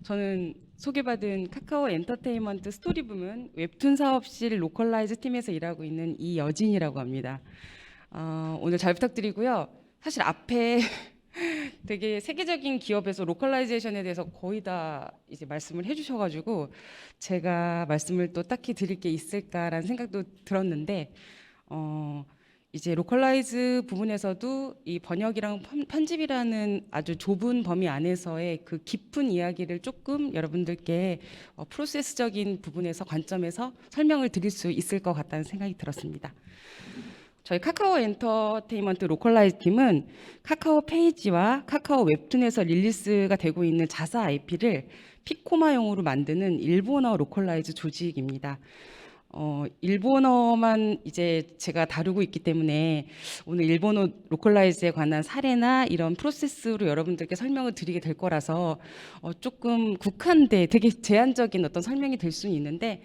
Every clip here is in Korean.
저는 소개받은 카카오 엔터테인먼트 스토리 부문 웹툰 사업실 로컬라이즈 팀에서 일하고 있는 이여진이라고 합니다. 오늘 잘 부탁드리고요. 사실 앞에 되게 세계적인 기업에서 로컬라이제이션에 대해서 거의 다 이제 말씀을 해주셔가지고 제가 말씀을 또 딱히 드릴 게 있을까라는 생각도 들었는데 어, 이제 로컬라이즈 부분에서도 이 번역이랑 편집이라는 아주 좁은 범위 안에서의 그 깊은 이야기를 조금 여러분들께 프로세스적인 부분에서 관점에서 설명을 드릴 수 있을 것 같다는 생각이 들었습니다. 저희 카카오 엔터테인먼트 로컬라이즈 팀은 카카오 페이지와 카카오 웹툰에서 릴리스가 되고 있는 자사 IP를 피코마용으로 만드는 일본어 로컬라이즈 조직입니다. 일본어만 이제 제가 다루고 있기 때문에 오늘 일본어 로컬라이즈에 관한 사례나 이런 프로세스로 여러분들께 설명을 드리게 될 거라서 조금 국한돼 되게 제한적인 어떤 설명이 될 수는 있는데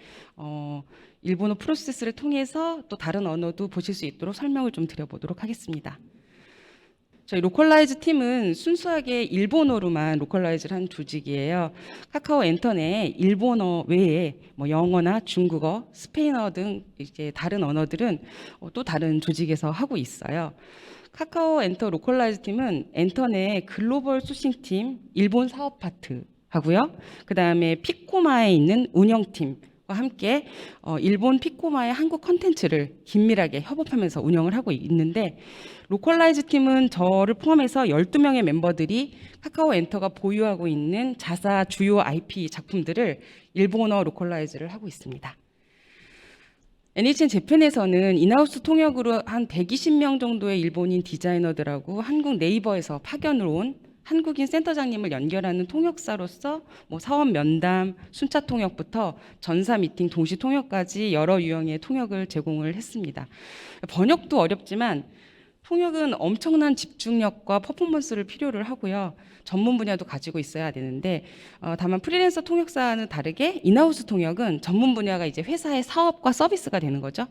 일본어 프로세스를 통해서 또 다른 언어도 보실 수 있도록 설명을 좀 드려보도록 하겠습니다. 저희 로컬라이즈 팀은 순수하게 일본어로만 로컬라이즈를 한 조직이에요. 카카오 엔터내 일본어 외에 뭐 영어나 중국어, 스페인어 등 이제 다른 언어들은 또 다른 조직에서 하고 있어요. 카카오 엔터 로컬라이즈 팀은 엔터 내 글로벌 소싱 팀, 일본 사업 파트 하고요. 그다음에 피코마에 있는 운영팀 과 함께 일본 피코마의 한국 컨텐츠를 긴밀하게 협업하면서 운영을 하고 있는데 로컬라이즈 팀은 저를 포함해서 12명의 멤버들이 카카오 엔터가 보유하고 있는 자사 주요 IP 작품들을 일본어 로컬라이즈를 하고 있습니다. NHN 재팬에서는 인하우스 통역으로 한 120명 정도의 일본인 디자이너들하고 한국 네이버에서 파견을 온 한국인 센터장님을 연결하는 통역사로서 뭐 사원 면담, 순차 통역부터 전사 미팅, 동시 통역까지 여러 유형의 통역을 제공을 했습니다. 번역도 어렵지만 통역은 엄청난 집중력과 퍼포먼스를 필요를 하고요. 전문 분야도 가지고 있어야 되는데 다만 프리랜서 통역사와는 다르게 인하우스 통역은 전문 분야가 이제 회사의 사업과 서비스가 되는 거죠.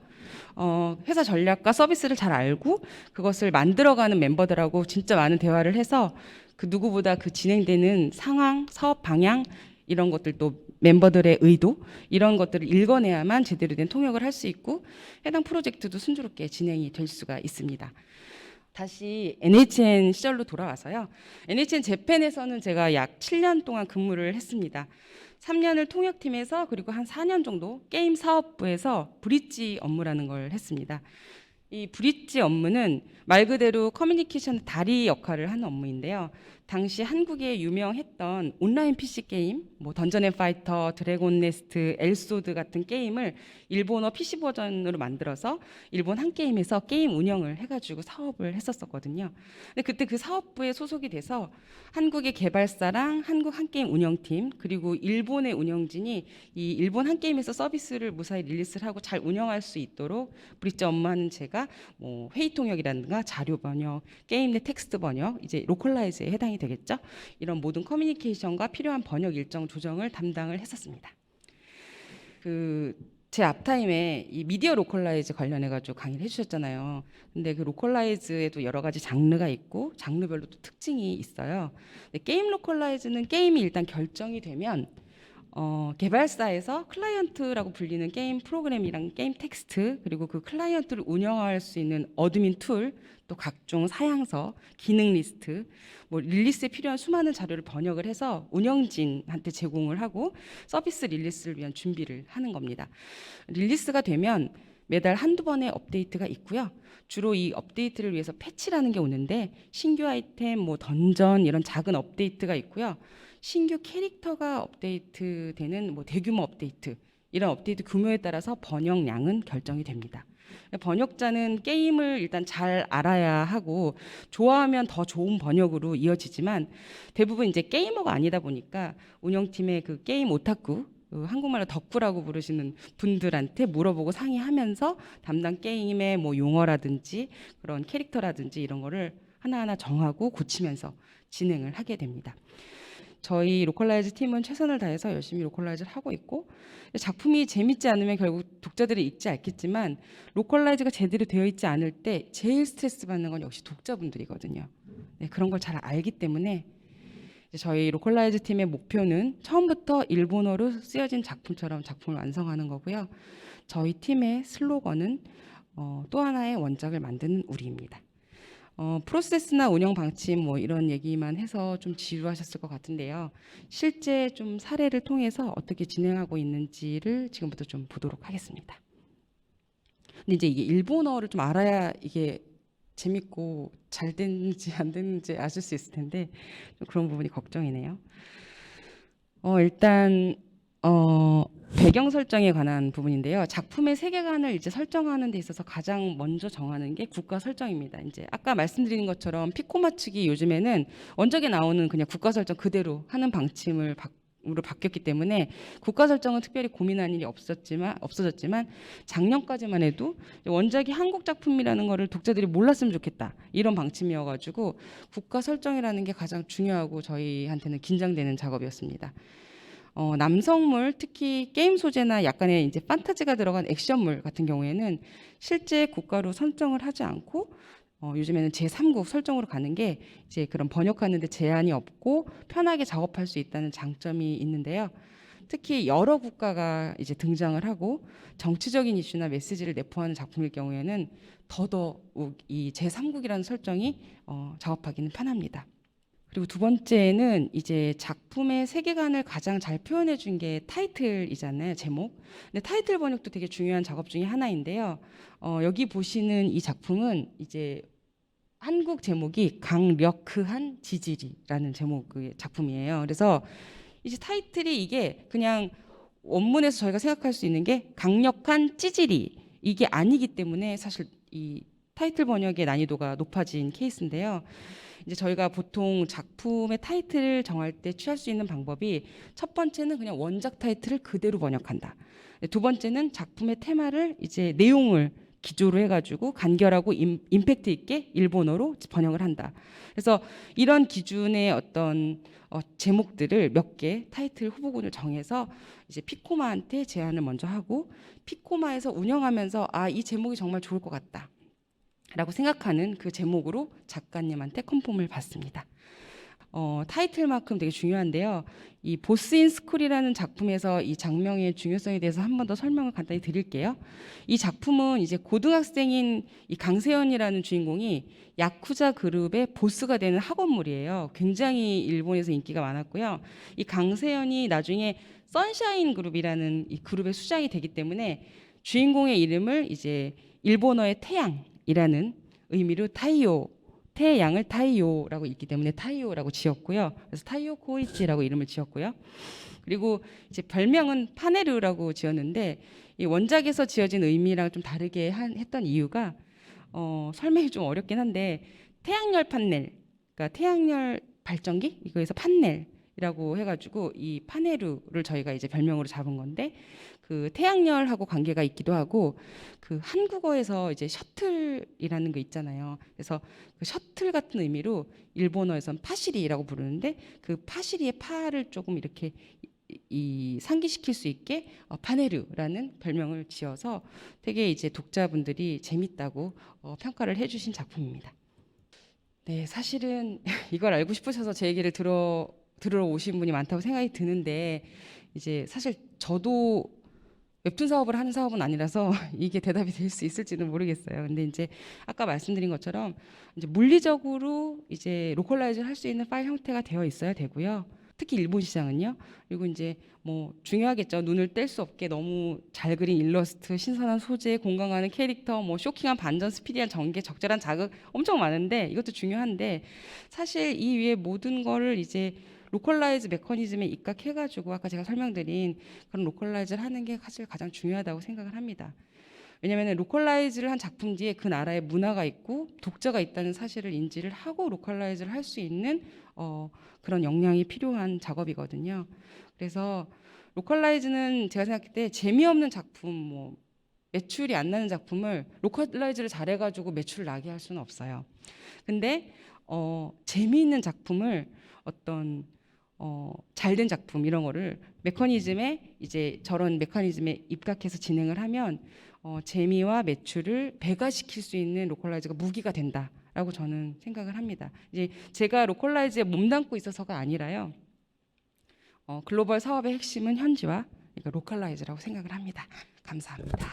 회사 전략과 서비스를 잘 알고 그것을 만들어가는 멤버들하고 진짜 많은 대화를 해서 그 누구보다 그 진행되는 상황, 사업 방향 이런 것들도 멤버들의 의도 이런 것들을 읽어내야만 제대로 된 통역을 할 수 있고 해당 프로젝트도 순조롭게 진행이 될 수가 있습니다. 다시 NHN 시절로 돌아와서요. NHN 재팬에서는 제가 약 7년 동안 근무를 했습니다. 3년을 통역팀에서 그리고 한 4년 정도 게임 사업부에서 브릿지 업무라는 걸 했습니다. 이 브릿지 업무는 말 그대로 커뮤니케이션 다리 역할을 하는 업무인데요. 당시 한국에 유명했던 온라인 PC 게임, 뭐 던전 앤 파이터, 드래곤 네스트, 엘소드 같은 게임을 일본어 PC 버전으로 만들어서 일본 한 게임에서 게임 운영을 해가지고 사업을 했었거든요. 근데 그때 그 사업부에 소속이 돼서 한국의 개발사랑 한국 한 게임 운영팀 그리고 일본의 운영진이 이 일본 한 게임에서 서비스를 무사히 릴리스를 하고 잘 운영할 수 있도록 브릿지 업무하는 제가 뭐 회의 통역이라든가 자료 번역, 게임 내 텍스트 번역, 이제 로컬라이즈에 해당이 되겠죠. 이런 모든 커뮤니케이션과 필요한 번역 일정 조정을 담당을 했었습니다. 제 앞타임에 이 미디어 로컬라이즈 관련해 가지고 강의를 해주셨잖아요. 근데 그 로컬라이즈에도 여러 가지 장르가 있고 장르별로 또 특징이 있어요. 근데 게임 로컬라이즈는 게임이 일단 결정이 되면 개발사에서 클라이언트라고 불리는 게임 프로그램이랑 게임 텍스트 그리고 그 클라이언트를 운영할 수 있는 어드민 툴, 또 각종 사양서, 기능 리스트, 뭐 릴리스에 필요한 수많은 자료를 번역을 해서 운영진한테 제공을 하고 서비스 릴리스를 위한 준비를 하는 겁니다. 릴리스가 되면 매달 한두 번의 업데이트가 있고요. 주로 이 업데이트를 위해서 패치라는 게 오는데 신규 아이템, 뭐 던전 이런 작은 업데이트가 있고요. 신규 캐릭터가 업데이트되는 뭐 대규모 업데이트 이런 업데이트 규모에 따라서 번역량은 결정이 됩니다. 번역자는 게임을 일단 잘 알아야 하고 좋아하면 더 좋은 번역으로 이어지지만 대부분 이제 게이머가 아니다 보니까 운영팀의 그 게임 오타쿠 한국말로 덕후라고 부르시는 분들한테 물어보고 상의하면서 담당 게임의 뭐 용어라든지 그런 캐릭터라든지 이런 거를 하나하나 정하고 고치면서 진행을 하게 됩니다. 저희 로컬라이즈 팀은 최선을 다해서 열심히 로컬라이즈를 하고 있고 작품이 재밌지 않으면 결국 독자들이 읽지 않겠지만 로컬라이즈가 제대로 되어 있지 않을 때 제일 스트레스 받는 건 역시 독자분들이거든요. 네, 그런 걸 잘 알기 때문에 저희 로컬라이즈 팀의 목표는 처음부터 일본어로 쓰여진 작품처럼 작품을 완성하는 거고요. 저희 팀의 슬로건은 또 하나의 원작을 만드는 우리입니다. 프로세스나 운영 방침 뭐 이런 얘기만 해서 좀 지루하셨을 것 같은데요. 실제 좀 사례를 통해서 어떻게 진행하고 있는지를 지금부터 좀 보도록 하겠습니다. 근데 이제 이게 일본어를 좀 알아야 이게 재밌고 잘 됐는지 안 됐는지 아실 수 있을 텐데 좀 그런 부분이 걱정이네요. 일단 배경 설정에 관한 부분인데요. 작품의 세계관을 이제 설정하는 데 있어서 가장 먼저 정하는 게 국가 설정입니다. 이제 아까 말씀드린 것처럼 피코마 측이 요즘에는 원작에 나오는 그냥 국가 설정 그대로 하는 방침으로 바뀌었기 때문에 국가 설정은 특별히 고민할 일이 없어졌지만 작년까지만 해도 원작이 한국 작품이라는 거를 독자들이 몰랐으면 좋겠다 이런 방침이어가지고 국가 설정이라는 게 가장 중요하고 저희한테는 긴장되는 작업이었습니다. 남성물 특히 게임 소재나 약간의 이제 판타지가 들어간 액션물 같은 경우에는 실제 국가로 설정을 하지 않고 요즘에는 제3국 설정으로 가는 게 이제 그런 번역하는데 제한이 없고 편하게 작업할 수 있다는 장점이 있는데요. 특히 여러 국가가 이제 등장을 하고 정치적인 이슈나 메시지를 내포하는 작품일 경우에는 더더욱 이 제3국이라는 설정이 작업하기는 편합니다. 그리고 두 번째는 이제 작품의 세계관을 가장 잘 표현해 준 게 타이틀이잖아요, 제목. 근데 타이틀 번역도 되게 중요한 작업 중에 하나인데요. 여기 보시는 이 작품은 이제 한국 제목이 강력한 지지리라는 제목의 작품이에요. 그래서 이제 타이틀이 이게 그냥 원문에서 저희가 생각할 수 있는 게 강력한 찌질이 이게 아니기 때문에 사실 이 타이틀 번역의 난이도가 높아진 케이스인데요. 이제 저희가 보통 작품의 타이틀을 정할 때 취할 수 있는 방법이 첫 번째는 그냥 원작 타이틀을 그대로 번역한다. 두 번째는 작품의 테마를 이제 내용을 기조로 해가지고 간결하고 임팩트 있게 일본어로 번역을 한다. 그래서 이런 기준의 어떤 제목들을 몇 개 타이틀 후보군을 정해서 이제 피코마한테 제안을 먼저 하고 피코마에서 운영하면서 이 제목이 정말 좋을 것 같다. 라고 생각하는 그 제목으로 작가님한테 컨펌을 받습니다. 타이틀만큼 되게 중요한데요. 이 보스 인 스쿨이라는 작품에서 이 장명의 중요성에 대해서 한 번 더 설명을 간단히 드릴게요. 이 작품은 이제 고등학생인 이 강세연이라는 주인공이 야쿠자 그룹의 보스가 되는 학원물이에요. 굉장히 일본에서 인기가 많았고요. 이 강세연이 나중에 선샤인 그룹이라는 이 그룹의 수장이 되기 때문에 주인공의 이름을 이제 일본어의 태양이라는 의미로 타이오, 태양을 타이오라고 읽기 때문에 타이오라고 지었고요. 그래서 타이오 코이치라고 이름을 지었고요. 그리고 이제 별명은 파네르라고 지었는데 이 원작에서 지어진 의미랑 좀 다르게 했던 이유가 설명이 좀 어렵긴 한데 태양열 판넬, 그러니까 태양열 발전기 이거에서 판넬이라고 해가지고 이 파네르를 저희가 이제 별명으로 잡은 건데 그 태양열하고 관계가 있기도 하고 그 한국어에서 이제 셔틀이라는 거 있잖아요. 그래서 그 셔틀 같은 의미로 일본어에서는 파시리라고 부르는데 그 파시리의 파를 조금 이렇게 이 상기시킬 수 있게 파네르라는 별명을 지어서 되게 이제 독자분들이 재밌다고 평가를 해주신 작품입니다. 네, 사실은 이걸 알고 싶으셔서 제 얘기를 들으러 오신 분이 많다고 생각이 드는데 이제 사실 저도 웹툰 사업을 하는 사업은 아니라서 이게 대답이 될 수 있을지는 모르겠어요. 근데 이제 아까 말씀드린 것처럼 이제 물리적으로 이제 로컬라이즈를 할 수 있는 파일 형태가 되어 있어야 되고요. 특히 일본 시장은요. 그리고 이제 뭐 중요하겠죠. 눈을 뗄 수 없게 너무 잘 그린 일러스트, 신선한 소재, 공감 가는 캐릭터, 뭐 쇼킹한 반전, 스피디한 전개, 적절한 자극 엄청 많은데 이것도 중요한데 사실 이 위에 모든 거를 이제 로컬라이즈 메커니즘에 입각해가지고 아까 제가 설명드린 그런 로컬라이즈를 하는 게 사실 가장 중요하다고 생각을 합니다. 왜냐하면 로컬라이즈를 한 작품 뒤에 그 나라의 문화가 있고 독자가 있다는 사실을 인지를 하고 로컬라이즈를 할 수 있는 그런 역량이 필요한 작업이거든요. 그래서 로컬라이즈는 제가 생각할 때 재미없는 작품, 뭐 매출이 안 나는 작품을 로컬라이즈를 잘해가지고 매출을 나게 할 수는 없어요. 근데 재미있는 작품을 어떤 잘된 작품 이런 거를 메커니즘에 이제 저런 메커니즘에 입각해서 진행을 하면 재미와 매출을 배가시킬 수 있는 로컬라이즈가 무기가 된다. 라고 저는 생각을 합니다. 이제 제가 로컬라이즈에 몸담고 있어서가 아니라요. 글로벌 사업의 핵심은 현지화, 그러니까 로컬라이즈라고 생각을 합니다. 감사합니다.